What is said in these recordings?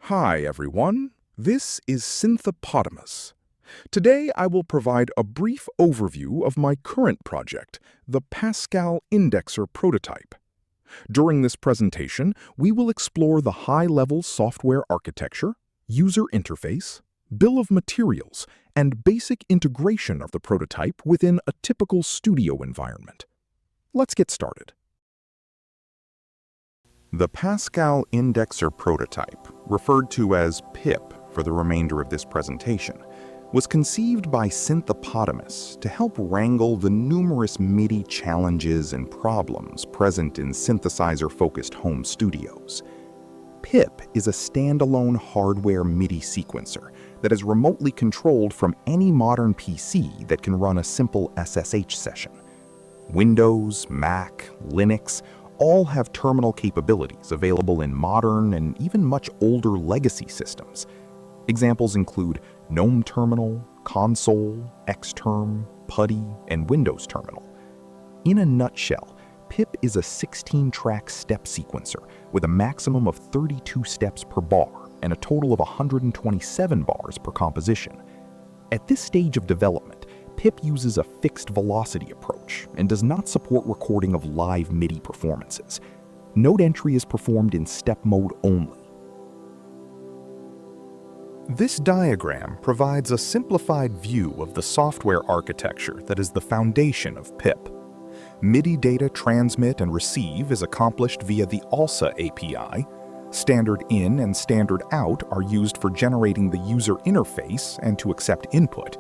Hi everyone, this is Synthopotamus. Today I will provide a brief overview of my current project, the Pascal Indexer prototype. During this presentation, we will explore the high-level software architecture, user interface, bill of materials, and basic integration of the prototype within a typical studio environment. Let's get started. The Pascal Indexer prototype, referred to as PIP for the remainder of this presentation, was conceived by Synthopotamus to help wrangle the numerous MIDI challenges and problems present in synthesizer-focused home studios. PIP is a standalone hardware MIDI sequencer that is remotely controlled from any modern PC that can run a simple SSH session. Windows, Mac, Linux all have terminal capabilities available in modern and even much older legacy systems. Examples include GNOME Terminal, Console, Xterm, PuTTY, and Windows Terminal. In a nutshell, PIP is a 16-track step sequencer with a maximum of 32 steps per bar and a total of 127 bars per composition. At this stage of development, PIP uses a fixed velocity approach and does not support recording of live MIDI performances. Note entry is performed in step mode only. This diagram provides a simplified view of the software architecture that is the foundation of PIP. MIDI data transmit and receive is accomplished via the ALSA API. Standard in and standard out are used for generating the user interface and to accept input.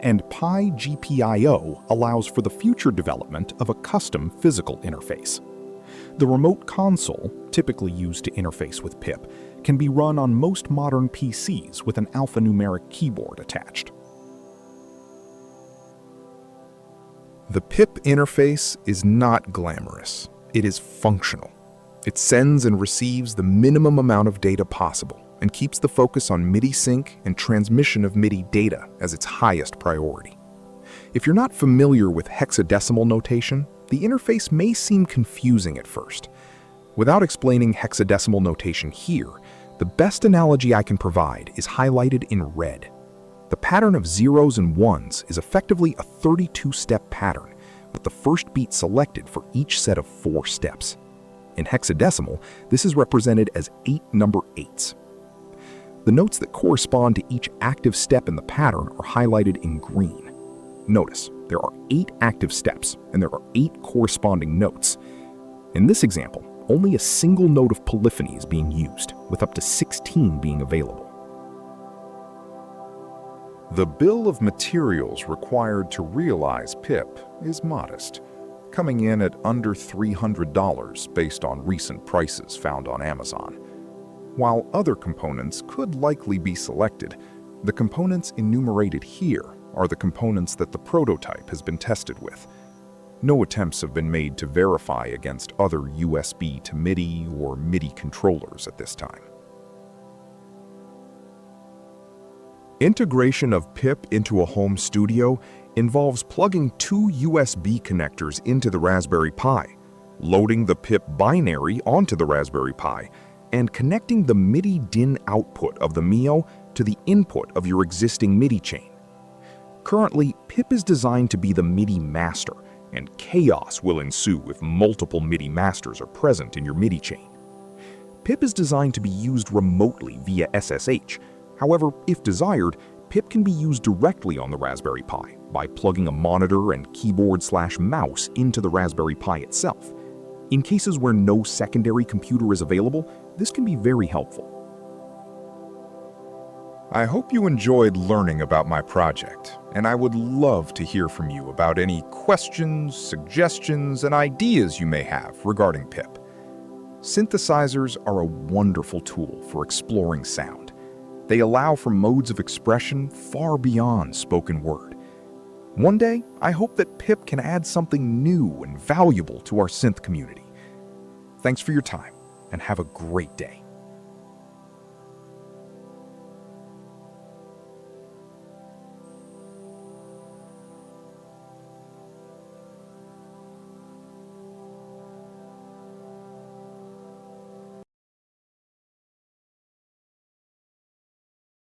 And PyGPIO allows for the future development of a custom physical interface. The remote console, typically used to interface with PIP, can be run on most modern PCs with an alphanumeric keyboard attached. The PIP interface is not glamorous. It is functional. It sends and receives the minimum amount of data possible and keeps the focus on MIDI sync and transmission of MIDI data as its highest priority. If you're not familiar with hexadecimal notation, the interface may seem confusing at first. Without explaining hexadecimal notation here, the best analogy I can provide is highlighted in red. The pattern of zeros and ones is effectively a 32-step pattern, with the first beat selected for each set of 4 steps. In hexadecimal, this is represented as 8 number 8s. The notes that correspond to each active step in the pattern are highlighted in green. Notice, there are 8 active steps, and there are 8 corresponding notes. In this example, only a single note of polyphony is being used, with up to 16 being available. The bill of materials required to realize PIP is modest, coming in at under $300 based on recent prices found on Amazon. While other components could likely be selected, the components enumerated here are the components that the prototype has been tested with. No attempts have been made to verify against other USB to MIDI or MIDI controllers at this time. Integration of PIP into a home studio involves plugging 2 USB connectors into the Raspberry Pi, loading the PIP binary onto the Raspberry Pi, and connecting the MIDI DIN output of the Mio to the input of your existing MIDI chain. Currently, PIP is designed to be the MIDI master, and chaos will ensue if multiple MIDI masters are present in your MIDI chain. PIP is designed to be used remotely via SSH. However, if desired, PIP can be used directly on the Raspberry Pi by plugging a monitor and keyboard/mouse into the Raspberry Pi itself. In cases where no secondary computer is available, this can be very helpful. I hope you enjoyed learning about my project, and I would love to hear from you about any questions, suggestions, and ideas you may have regarding PIP. Synthesizers are a wonderful tool for exploring sound. They allow for modes of expression far beyond spoken word. One day, I hope that PIP can add something new and valuable to our synth community. Thanks for your time, and have a great day.